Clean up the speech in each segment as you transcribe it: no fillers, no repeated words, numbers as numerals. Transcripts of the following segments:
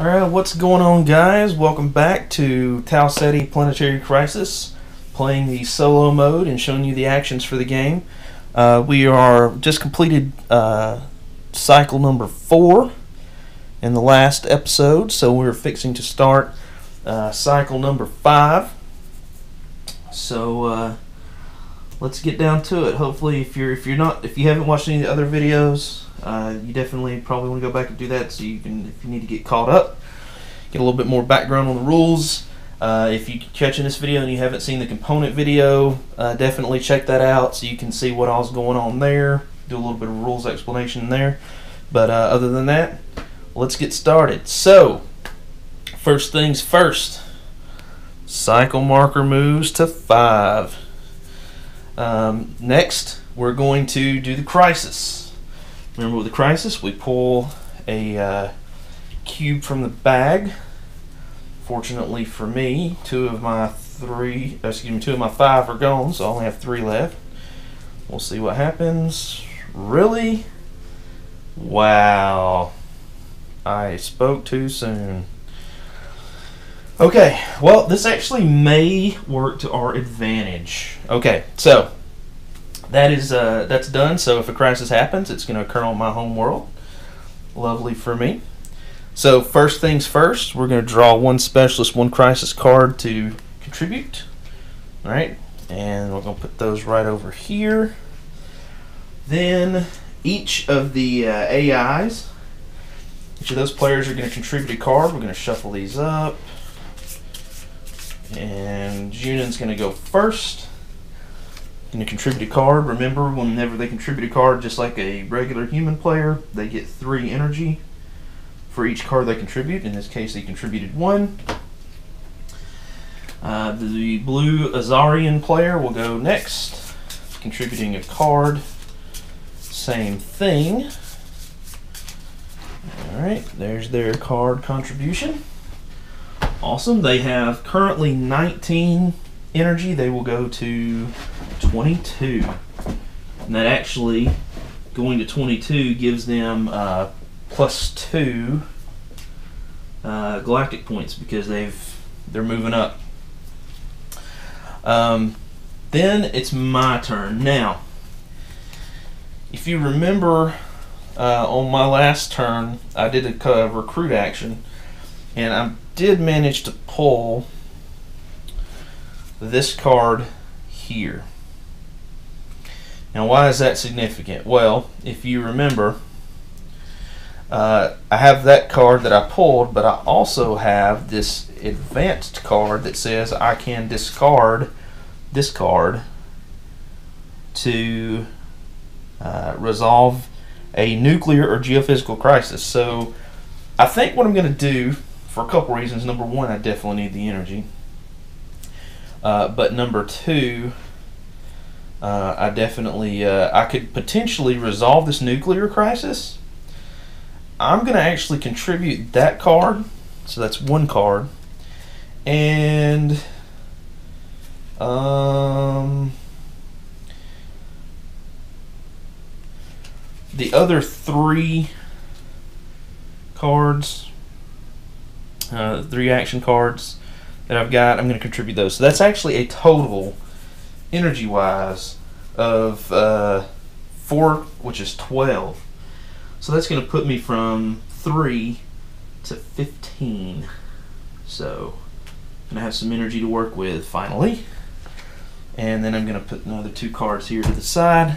Alright, what's going on, guys? Welcome back to Tau Ceti Planetary Crisis, playing the solo mode and showing you the actions for the game. We are just completed cycle number 4 in the last episode, so we're fixing to start cycle number 5. So let's get down to it. Hopefully, if you haven't watched any of the other videos, you definitely probably want to go back and do that, so you can, if you need to get caught up, get a little bit more background on the rules. If you're catching this video and you haven't seen the component video, definitely check that out so you can see what all's going on there. Do a little bit of rules explanation there. But other than that, let's get started. So, first things first, cycle marker moves to 5. Next, we're going to do the crisis. Remember, with the crisis, we pull a cube from the bag. Fortunately for me, 2 of my 5 are gone, so I only have 3 left. We'll see what happens. Really? Wow. I spoke too soon. Okay, well, this actually may work to our advantage. Okay, so that's done. So if a crisis happens, it's going to occur on my home world. Lovely for me. So first things first, we're going to draw 1 specialist, 1 crisis card to contribute. All right, and we're going to put those right over here. Then each of the AIs, each of those players are going to contribute a card. We're going to shuffle these up. And Junan's going to go first. Going to contribute a card. Remember, whenever they contribute a card, just like a regular human player, they get 3 energy for each card they contribute. In this case, he contributed 1. The blue Azarian player will go next, contributing a card. Same thing. Alright, there's their card contribution. Awesome. They have currently 19 energy. They will go to 22. And that actually, going to 22 gives them +2 galactic points because they're moving up. Then it's my turn. Now, if you remember, on my last turn, I did a recruit action, and I did manage to pull this card here. Now, why is that significant? Well, if you remember, I have that card that I pulled, but I also have this advanced card that says I can discard this card to resolve a nuclear or geophysical crisis. So I think what I'm going to do, for a couple reasons. Number 1, I definitely need the energy. But number 2, I definitely I could potentially resolve this nuclear crisis. I'm going to actually contribute that card, so that's 1 card, and the other 3 cards, 3 action cards that I've got, I'm going to contribute those. So that's actually a total, energy-wise, of 4, which is 12. So that's going to put me from 3 to 15. So I'm going to have some energy to work with finally. And then I'm going to put another 2 cards here to the side.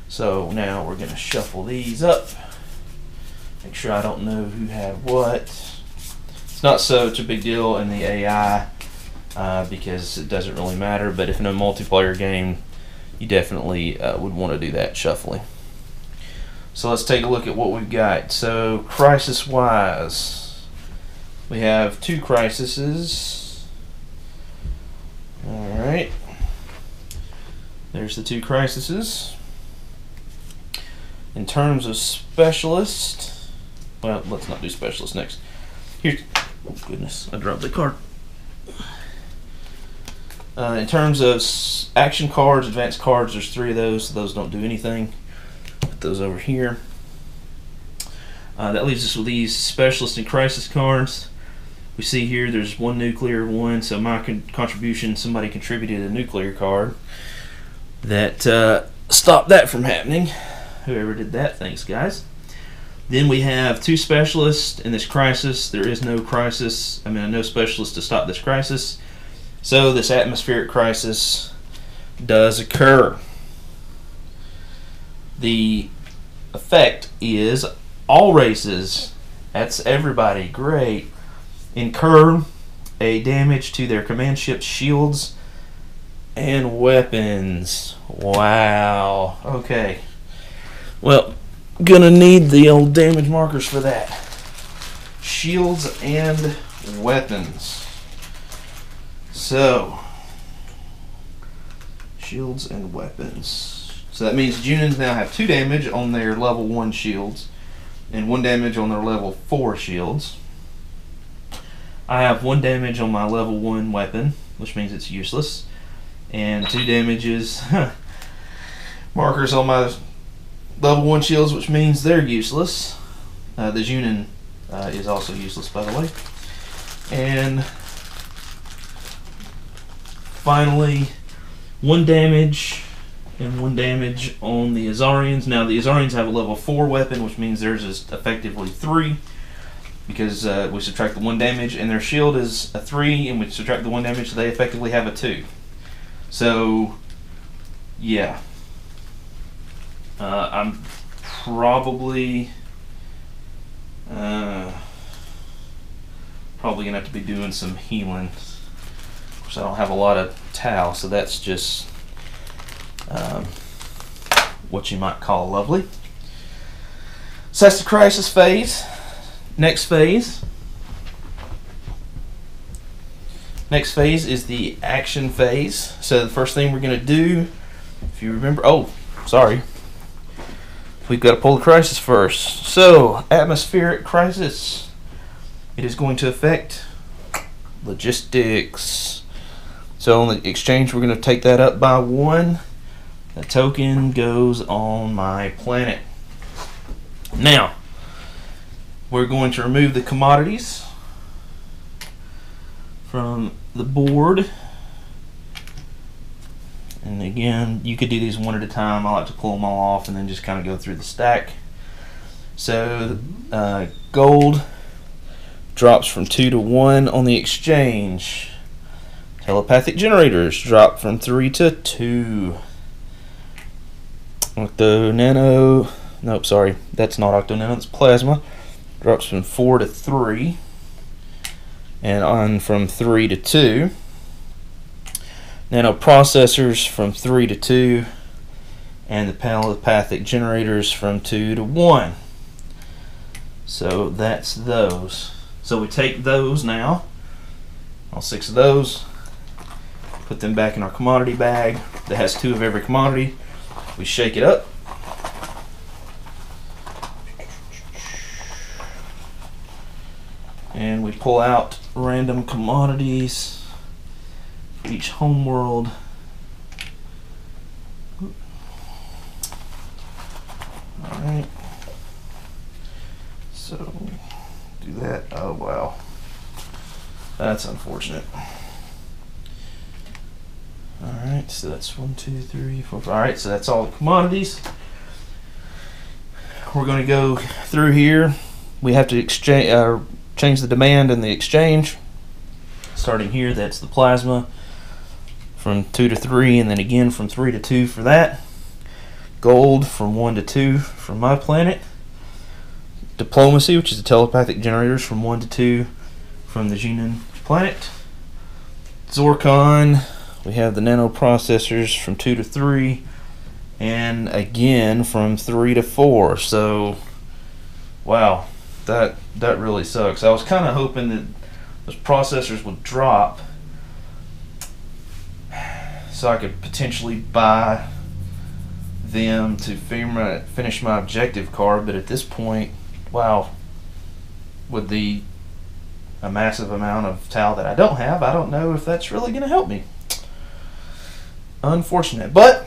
So now we're going to shuffle these up. Make sure I don't know who had what. It's not such a big deal in the AI because it doesn't really matter. But if in a multiplayer game, you definitely would want to do that shuffling. So let's take a look at what we've got. So crisis-wise, we have 2 crises. All right. There's the 2 crises. In terms of specialist, well, let's not do specialist next. Here, oh goodness, I dropped the card. In terms of action cards, advanced cards, there's 3 of those. So those don't do anything. Put those over here. That leaves us with these specialist and crisis cards. We see here there's one nuclear one, so my contribution, somebody contributed a nuclear card that stopped that from happening. Whoever did that, thanks guys. Then we have two specialists in this crisis. There is no crisis, no specialist to stop this crisis. So this atmospheric crisis does occur. The effect is all races, that's everybody, great, incur a damage to their command ship's shields and weapons. Wow. Okay. Well, gonna need the old damage markers for that. Shields and weapons. So, shields and weapons. So that means Junins now have 2 damage on their level 1 shields and 1 damage on their level 4 shields. I have 1 damage on my level 1 weapon, which means it's useless, and 2 damages markers on my level 1 shields, which means they're useless. The Junin is also useless, by the way. And finally, 1 damage and 1 damage on the Azarians. Now the Azarians have a level 4 weapon, which means theirs is effectively 3, because we subtract the 1 damage, and their shield is a 3, and we subtract the 1 damage, so they effectively have a 2. So, yeah. I'm probably gonna have to be doing some healing. Of course, I don't have a lot of Tau, so that's just what you might call lovely. So that's the crisis phase. Next phase is the action phase. So the first thing we're going to do, if you remember, we've got to pull the crisis first. So, atmospheric crisis. It is going to affect logistics. So on the exchange, we're going to take that up by 1. The token goes on my planet. Now, we're going to remove the commodities from the board. And again, you could do these one at a time. I like to pull them all off and then just kind of go through the stack. So, gold drops from 2 to 1 on the exchange. Telepathic generators drop from 3 to 2. Octo Nano, nope, sorry, that's not Octo Nano, it's Plasma. Drops from 4 to 3. And on from 3 to 2. Nano processors from 3 to 2. And the telepathic generators from 2 to 1. So that's those. So we take those now, all 6 of those, put them back in our commodity bag that has 2 of every commodity. We shake it up. And we pull out random commodities for each homeworld. Alright. So, do that. Oh, wow. That's unfortunate. Alright, so that's 1, 2, 3, 4, 5. Alright, so that's all the commodities. We're going to go through here. We have to exchange, change the demand in the exchange. Starting here, that's the plasma from 2 to 3, and then again from 3 to 2 for that. Gold from 1 to 2 from my planet. Diplomacy, which is the telepathic generators, from 1 to 2 from the Junin planet. Zorkon, we have the nano processors from 2 to 3, and again from 3 to 4. So, wow, that really sucks. I was kind of hoping that those processors would drop so I could potentially buy them to finish my objective card, but at this point, wow, with a massive amount of Tau that I don't have, I don't know if that's really going to help me. Unfortunate, but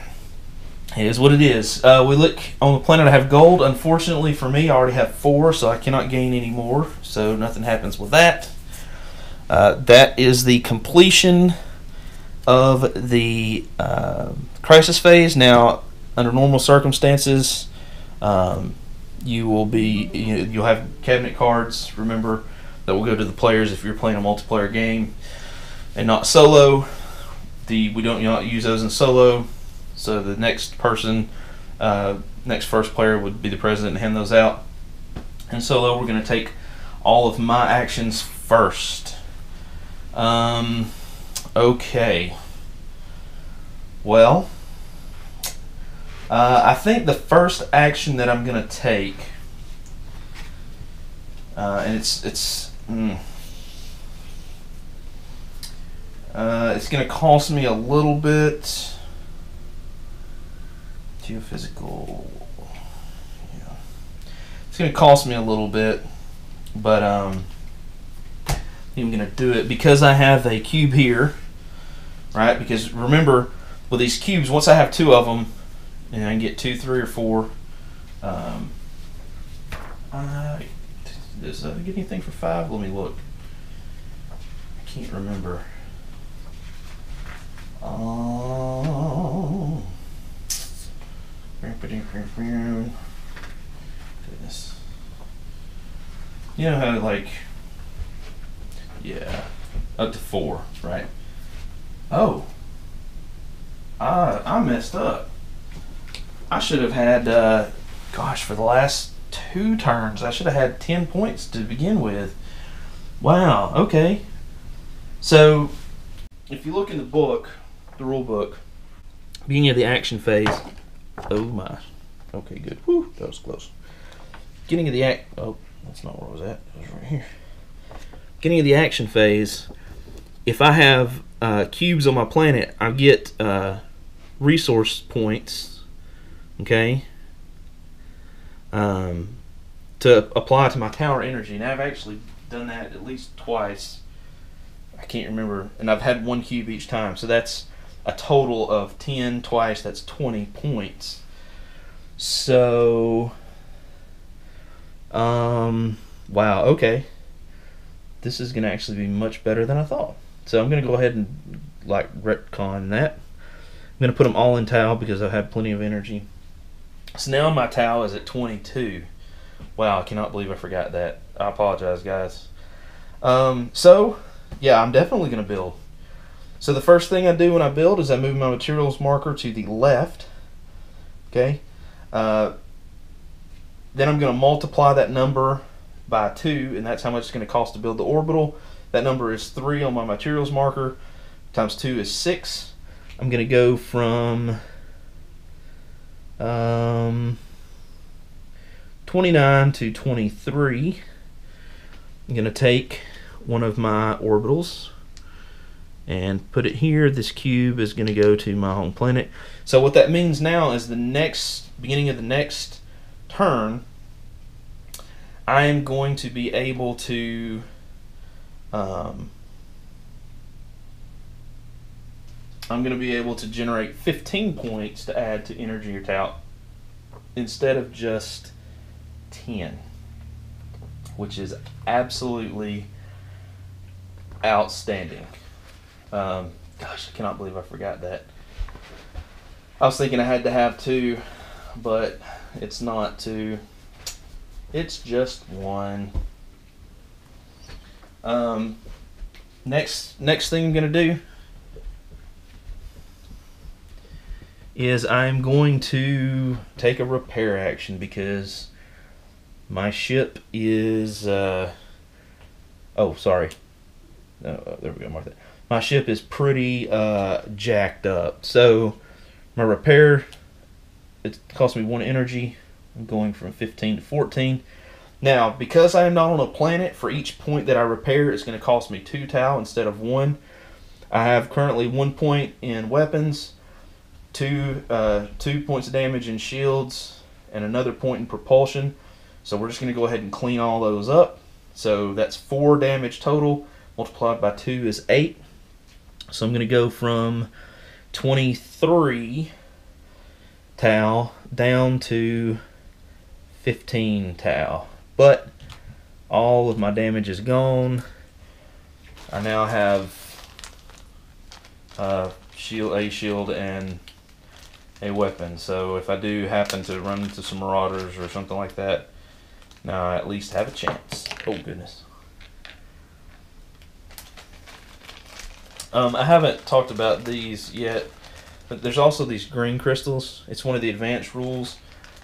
It is what it is. We look on the planet. I have gold. Unfortunately for me, I already have 4, so I cannot gain any more. So nothing happens with that. That is the completion of the crisis phase. Now, under normal circumstances, you'll have cabinet cards. Remember that will go to the players if you're playing a multiplayer game and not solo. We don't not use those in solo. So the next person, next first player would be the president and hand those out. In solo, we're going to take all of my actions first. Okay. Well, I think the first action that I'm going to take, and it's going to cost me a little bit. Geophysical. Yeah. It's going to cost me a little bit, but I'm going to do it because I have a cube here, right? Because remember, with these cubes, once I have 2 of them, and I can get 2, 3, or 4. Does get anything for 5? Let me look. I can't remember. Goodness. You know how, like, yeah, up to 4, right? Oh, I messed up. I should have had, gosh, for the last 2 turns, I should have had 10 points to begin with. Wow, okay. So, if you look in the book, the rule book, beginning of the action phase, oh my, okay, good. Whew, that was close. Beginning of the oh, that's not where I was at. It was right here. Beginning of the action phase, if I have cubes on my planet, I get resource points, okay, to apply to my tower energy. Now I've actually done that at least twice. I can't remember, and I've had 1 cube each time, so that's a total of 10 twice. That's 20 points. So, wow, okay. This is going to actually be much better than I thought. So I'm going to go ahead and like retcon that. I'm going to put them all in Tau because I have plenty of energy. So now my Tau is at 22. Wow, I cannot believe I forgot that. I apologize, guys. So, yeah, I'm definitely going to build. So the first thing I do when I build is I move my materials marker to the left. Okay. Then I'm going to multiply that number by 2, and that's how much it's going to cost to build the orbital. That number is 3 on my materials marker, times 2 is 6. I'm going to go from 29 to 23. I'm going to take one of my orbitals and put it here. This cube is going to go to my home planet. So what that means now is the beginning of the next turn, I am going to be able to generate 15 points to add to energy or Tau instead of just 10, which is absolutely outstanding. Gosh, I cannot believe I forgot that. I was thinking I had to have 2, but it's not 2. It's just 1. Next thing I'm going to do is I'm going to take a repair action because my ship is oh, sorry. There we go, mark that. My ship is pretty jacked up. So my repair, it cost me 1 energy. I'm going from 15 to 14. Now, because I am not on a planet, for each point that I repair, it's going to cost me 2 Tau instead of 1. I have currently 1 point in weapons, 2 points of damage in shields, and another point in propulsion. So we're just going to go ahead and clean all those up. So that's 4 damage total. Multiplied by 2 is 8. So I'm going to go from 23 Tau down to 15 Tau. But all of my damage is gone. I now have a shield and a weapon. So if I do happen to run into some marauders or something like that, now I at least have a chance. Oh goodness. I haven't talked about these yet, but there's also these green crystals. It's one of the advanced rules.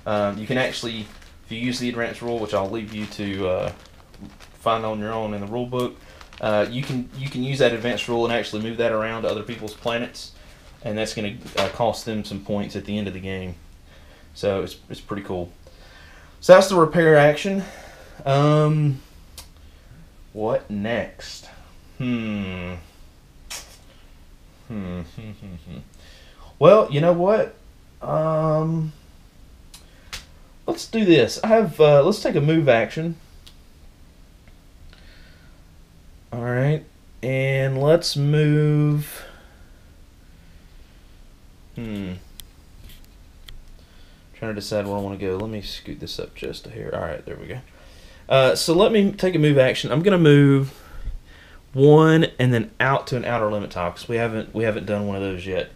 You can actually, if you use the advanced rule, which I'll leave you to find on your own in the rule book, you can use that advanced rule and actually move that around to other people's planets, and that's going to cost them some points at the end of the game. So it's pretty cool. So that's the repair action. What next? Well, you know what? Let's do this. I have. Let's take a move action. All right, and let's move. Trying to decide where I want to go. Let me scoot this up just a hair. All right, there we go. So let me take a move action. I'm gonna move one and then out to an outer limit tile because we haven't done one of those yet.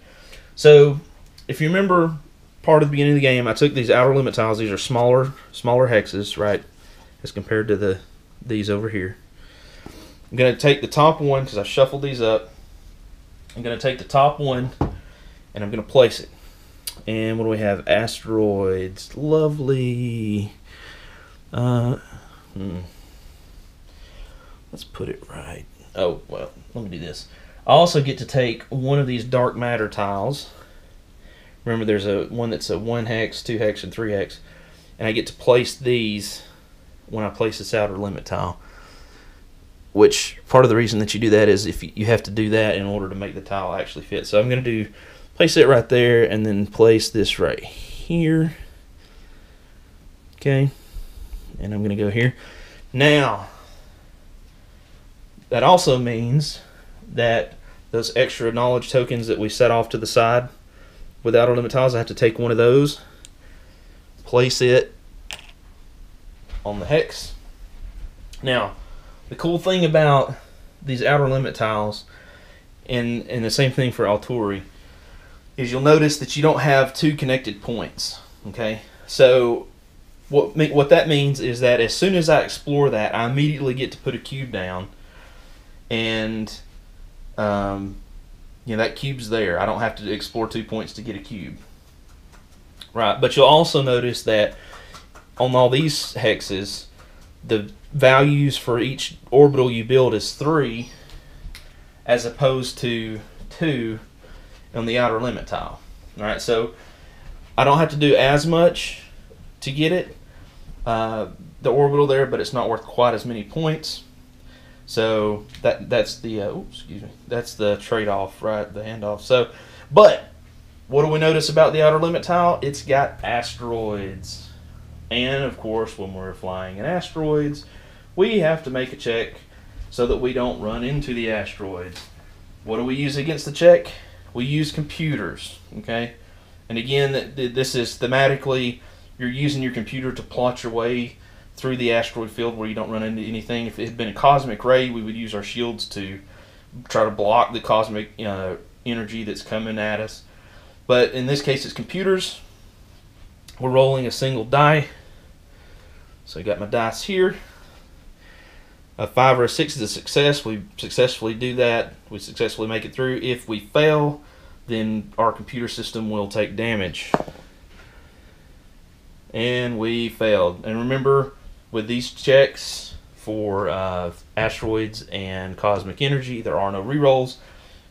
So if you remember part of the beginning of the game, I took these outer limit tiles. These are smaller hexes, right, as compared to these over here. I'm gonna take the top one because I shuffled these up. I'm gonna take the top one and I'm gonna place it. And what do we have? Asteroids. Lovely. Let's put it right. Oh, well, let me do this. I also get to take one of these dark matter tiles. Remember, there's one that's a 1 hex, 2 hex, and 3 hex. And I get to place these when I place this outer limit tile. Which, part of the reason that you do that is if you have to do that in order to make the tile actually fit. So I'm going to place it right there and then place this right here. Okay. And I'm going to go here. Now, that also means that those extra knowledge tokens that we set off to the side with outer limit tiles, I have to take one of those, place it on the hex. Now, the cool thing about these outer limit tiles, and the same thing for Alturi, is you'll notice that you don't have 2 connected points. Okay, so what that means is that as soon as I explore that, I immediately get to put a cube down, and that cube's there. I don't have to explore 2 points to get a cube. Right, but you'll also notice that on all these hexes, the values for each orbital you build is 3 as opposed to 2 on the outer limit tile. Alright, so I don't have to do as much to get it, the orbital there, but it's not worth quite as many points. So that's the that's the trade-off, right? The handoff. So, but what do we notice about the outer limit tile? It's got asteroids, and of course, when we're flying in asteroids, we have to make a check so that we don't run into the asteroids. What do we use against the check? We use computers. Okay, and again, this is thematically, you're using your computer to plot your way through the asteroid field where you don't run into anything. If it had been a cosmic ray, we would use our shields to try to block the cosmic energy that's coming at us. But in this case, it's computers. We're rolling a single die. So I got my dice here. A 5 or a 6 is a success. We successfully do that. We successfully make it through. If we fail, then our computer system will take damage. And we failed. And remember, with these checks for asteroids and cosmic energy, there are no rerolls.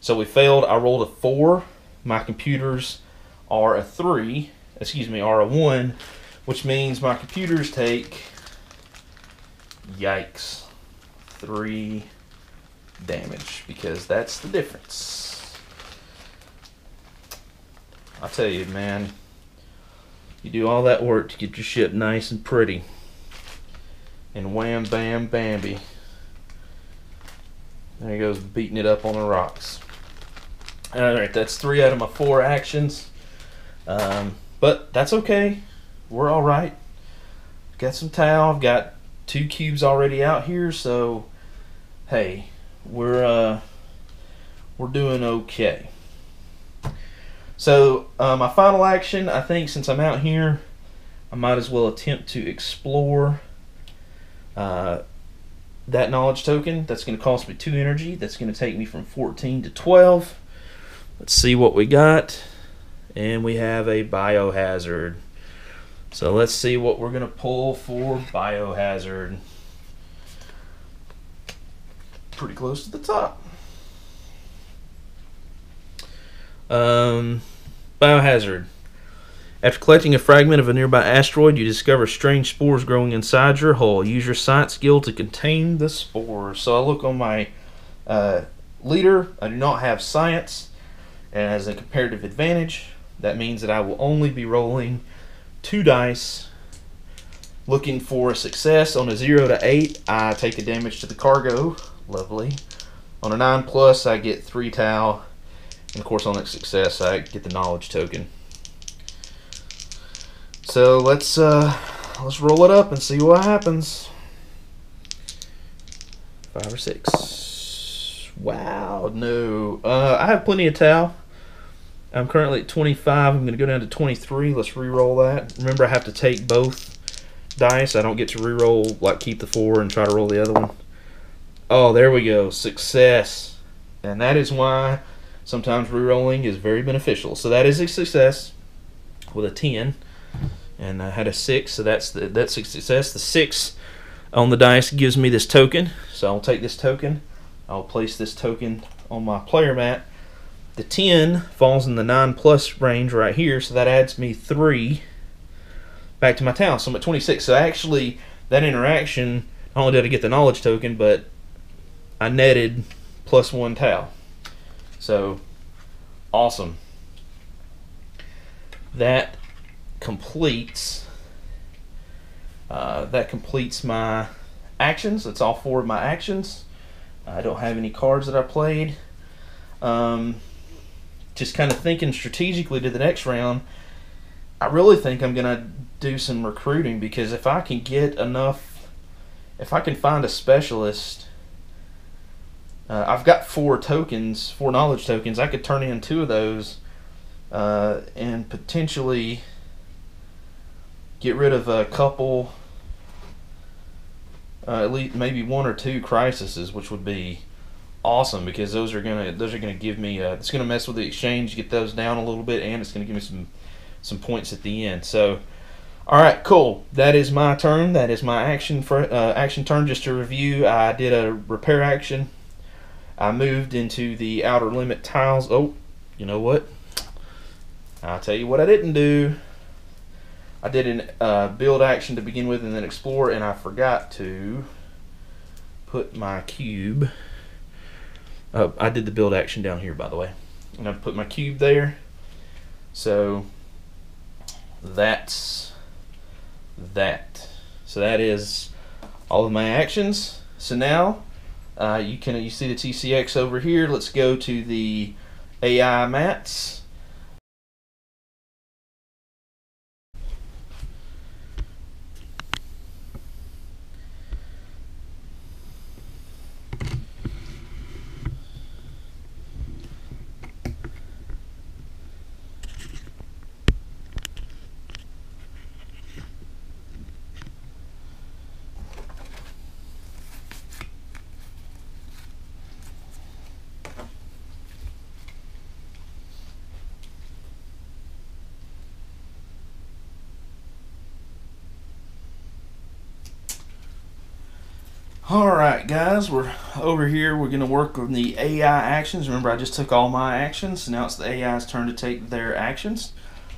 So we failed. I rolled a 4. My computers are a 3. Are a 1, which means my computers take, yikes, 3 damage, because that's the difference. I tell you, man, you do all that work to get your ship nice and pretty, and wham, bam, Bambi, there he goes, beating it up on the rocks. Alright, that's 3 out of my 4 actions. But But that's okay. We're all right. Got some Tau. I've got 2 cubes already out here, so hey, we're doing okay. So my final action, I think, since I'm out here, I might as well attempt to explore that knowledge token. That's going to cost me 2 energy. That's going to take me from 14 to 12. Let's see what we got. And we have a biohazard. So let's see what we're going to pull for biohazard. Pretty close to the top. Biohazard. After collecting a fragment of a nearby asteroid, you discover strange spores growing inside your hull. Use your science skill to contain the spores. So I look on my leader. I do not have science, and as a comparative advantage, that means that I will only be rolling 2 dice, looking for a success. On a 0 to 8, I take a damage to the cargo. Lovely. On a 9+, I get 3 Tau, and of course on that success, I get the knowledge token. So let's roll it up and see what happens. 5 or 6. Wow, no. I have plenty of Tau. I'm currently at 25. I'm going to go down to 23. Let's re-roll that. Remember, I have to take both dice. I don't get to re-roll, like keep the 4 and try to roll the other one. Oh, there we go. Success. And that is why sometimes re-rolling is very beneficial. So that is a success with a 10. And I had a 6, so that's a success. The 6 on the dice gives me this token. So I'll take this token. I'll place this token on my player mat. The 10 falls in the 9+ range right here, so that adds me 3 back to my Tau. So I'm at 26. So actually, that interaction, not only did I get the knowledge token, but I netted +1 Tau. So, awesome. That completes my actions. That's all 4 of my actions. I don't have any cards that I played. Just kind of thinking strategically to the next round, I really think I'm going to do some recruiting, because if I can get enough, if I can find a specialist, I've got 4 tokens, 4 knowledge tokens. I could turn in 2 of those and potentially get rid of a couple, at least maybe 1 or 2 crises, which would be awesome, because those are gonna give me it's gonna mess with the exchange, get those down a little bit, and it's gonna give me some points at the end. So, all right, cool. That is my turn. That is my action for action turn. Just to review, I did a repair action. I moved into the outer limit tiles. Oh, you know what? I'll tell you what I didn't do. I did a build action to begin with, and then explore, and I forgot to put my cube. I did the build action down here, by the way, and I put my cube there. So that's that. So that is all of my actions. So now you see the TCX over here. Let's go to the AI mats. Alright guys, we're over here. We're going to work on the AI actions. Remember, I just took all my actions, so now it's the AI's turn to take their actions.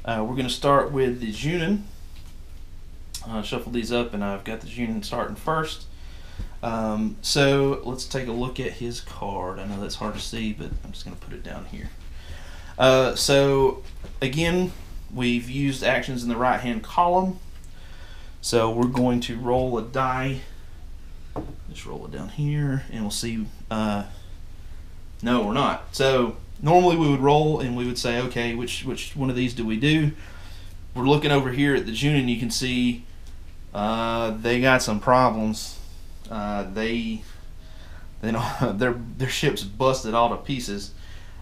We're going to start with the Junin. Shuffle these up, and I've got the Junin starting first. So let's take a look at his card. I know that's hard to see, but I'm just going to put it down here. So again, we've used actions in the right hand column. So we're going to roll a die. Just roll it down here, and we'll see. No, we're not. So normally we would roll, and we would say, okay, which one of these do we do? we're looking over here at the Junin, you can see they got some problems. They don't, their ship's busted all to pieces.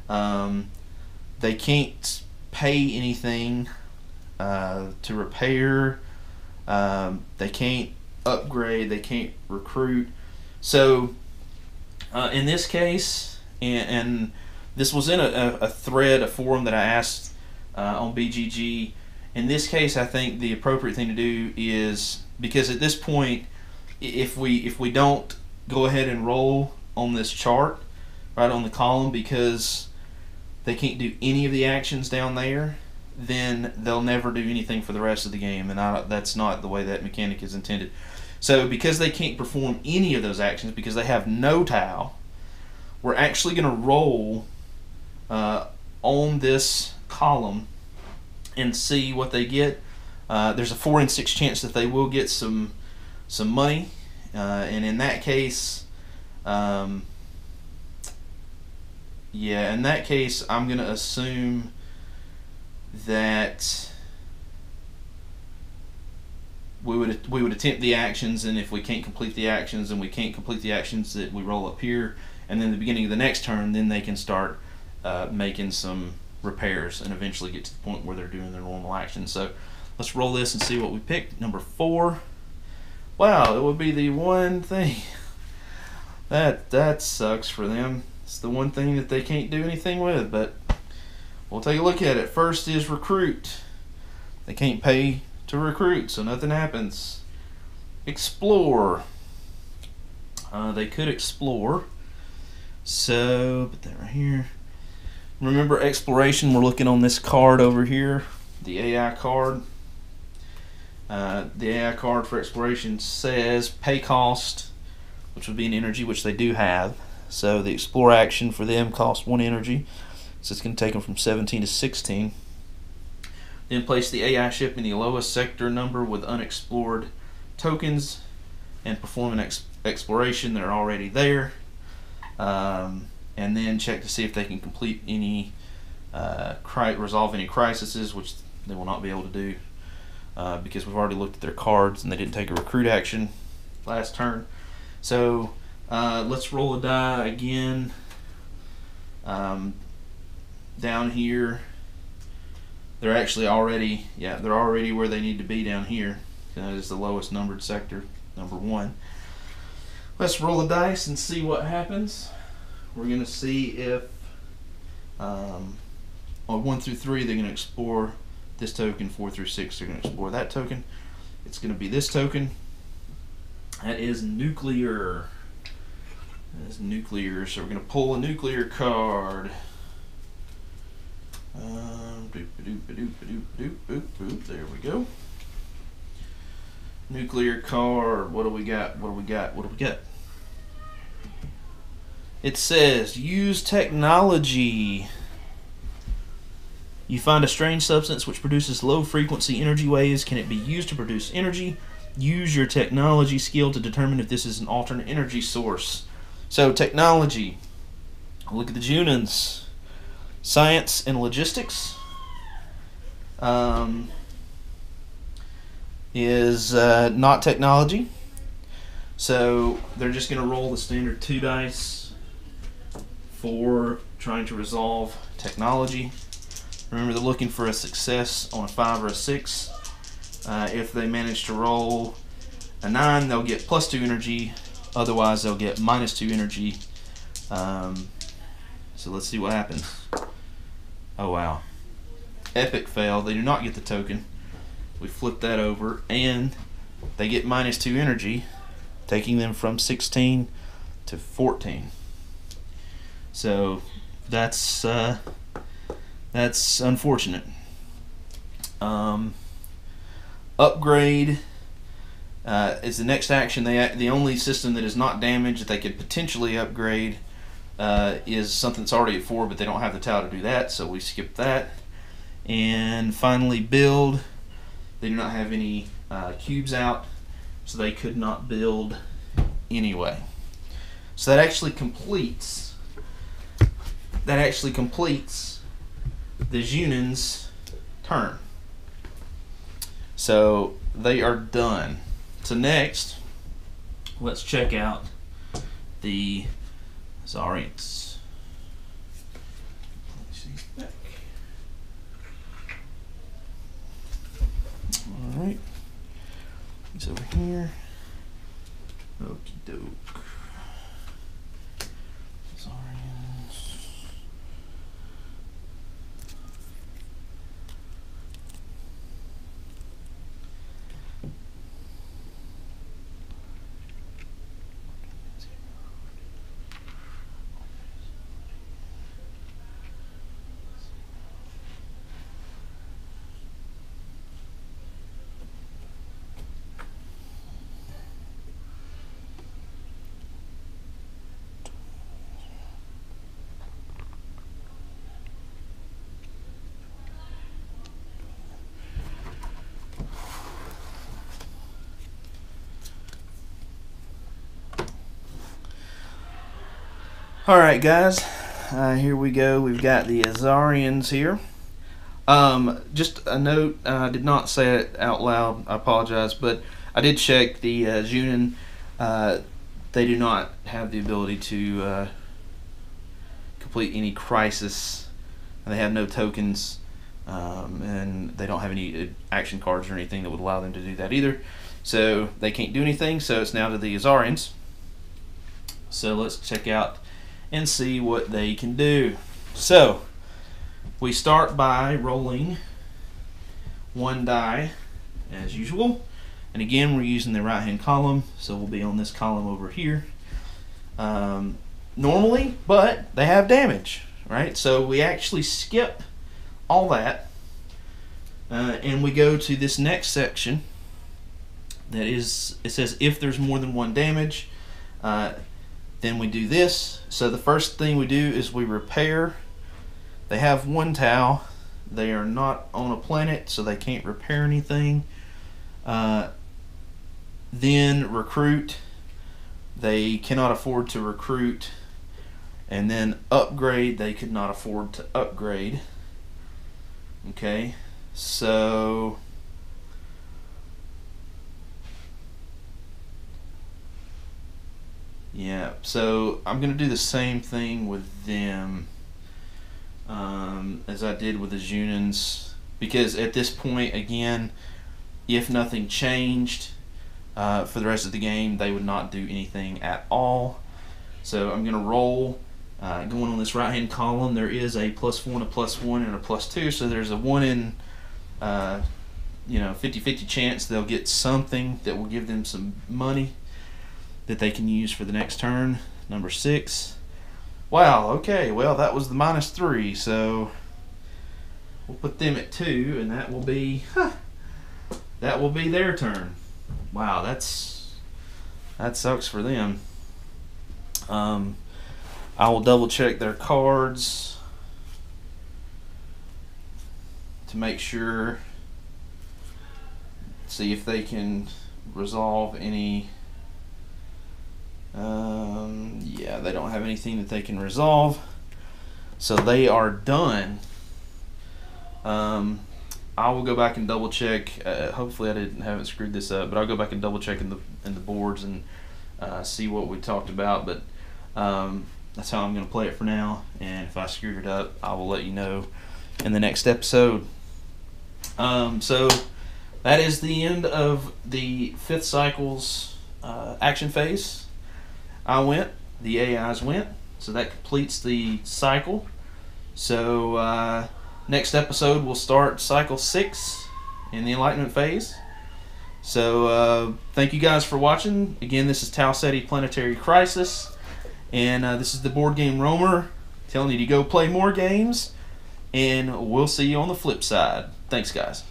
They can't pay anything to repair. They can't upgrade. They can't recruit. So in this case, and this was in a thread, a forum that I asked on BGG. In this case, I think the appropriate thing to do is, because at this point, if we don't go ahead and roll on this chart, right on the column, because they can't do any of the actions down there, then they'll never do anything for the rest of the game, and that's not the way that mechanic is intended. So because they can't perform any of those actions, because they have no Tau, we're actually going to roll on this column and see what they get. There's a 4 in 6 chance that they will get some money, and in that case, I'm going to assume that we would attempt the actions, and if we can't complete the actions, and we can't complete the actions, that we roll up here, and then the beginning of the next turn, then they can start making some repairs and eventually get to the point where they're doing their normal actions. So let's roll this and see what we picked. Number 4. Wow, it would be the one thing that sucks for them. It's the one thing that they can't do anything with, but we'll take a look at it. First is recruit. They can't pay to recruit, so nothing happens. Explore. They could explore, so put that right here. Remember, exploration, we're looking on this card over here, the AI card. The AI card for exploration says pay cost, which would be an energy, which they do have. So the explore action for them costs 1 energy, so it's going to take them from 17 to 16. Then place the AI ship in the lowest sector number with unexplored tokens and perform an exploration. They're already there. And then check to see if they can complete any, resolve any crises, which they will not be able to do because we've already looked at their cards and they didn't take a recruit action last turn. So let's roll a die again. Down here, they're actually already, they're already where they need to be down here. That is the lowest numbered sector, number 1. Let's roll the dice and see what happens. We're going to see if on 1 through 3 they're going to explore this token. 4 through 6 they're going to explore that token. It's going to be this token. That is nuclear. That is nuclear. So we're going to pull a nuclear card. There we go. Nuclear card. What do we got? What do we got? What do we got? It says, use technology. You find a strange substance which produces low frequency energy waves. Can it be used to produce energy? Use your technology skill to determine if this is an alternate energy source. So technology. Look at the Junins. Science and logistics is not technology. So they're just going to roll the standard 2 dice for trying to resolve technology. Remember, they're looking for a success on a 5 or a 6. If they manage to roll a 9, they'll get +2 energy. Otherwise, they'll get -2 energy. So let's see what happens. Oh wow. Epic fail. They do not get the token. We flip that over, and they get -2 energy, taking them from 16 to 14. So that's unfortunate. Upgrade is the next action. The only system that is not damaged that they could potentially upgrade is something that's already at 4, but they don't have the Tau to do that, so we skip that. And finally, build. They do not have any cubes out, so they could not build anyway. So that actually completes. The Junin's turn. So they are done. So next, let's check out the Zarians. Alright. He's over here. Okie doke. Zarians. Alright guys, here we go. We've got the Azarians here. Just a note, I did not say it out loud, I apologize, but I did check the Junin. They do not have the ability to complete any crisis. They have no tokens, and they don't have any action cards or anything that would allow them to do that either. So they can't do anything, so it's now to the Azarians. So let's check out and see what they can do. So we start by rolling one die as usual, and again we're using the right hand column, so we'll be on this column over here normally, but they have damage, right? So we actually skip all that and we go to this next section that is, it says if there's more than one damage, then we do this. So the first thing we do is we repair. They have one Tau. They are not on a planet, so they can't repair anything. Then recruit. They cannot afford to recruit. And then upgrade. They could not afford to upgrade. Okay, so yeah, so I'm going to do the same thing with them as I did with the Junins, because at this point, again, if nothing changed for the rest of the game, they would not do anything at all. So I'm going to roll. Going on this right hand column, there is a +1, a +1, and a +2, so there's a 1 in 50-50 chance they'll get something that will give them some money that they can use for the next turn. Number 6. Wow, okay, well that was the -3, so we'll put them at 2, and that will be their turn. Wow, that sucks for them. I will double check their cards to make sure, see if they can resolve any. Yeah, they don't have anything that they can resolve, so they are done. I will go back and double check. Hopefully, haven't screwed this up, but I'll go back and double check in the boards and see what we talked about. But that's how I'm going to play it for now. And if I screwed it up, I will let you know in the next episode. So that is the end of the 5th cycle's action phase. I went, the AIs went, so that completes the cycle. So next episode we'll start cycle 6 in the enlightenment phase. So thank you guys for watching. Again, this is Tau Ceti Planetary Crisis, and this is the Board Game Roamer telling you to go play more games, and we'll see you on the flip side. Thanks guys.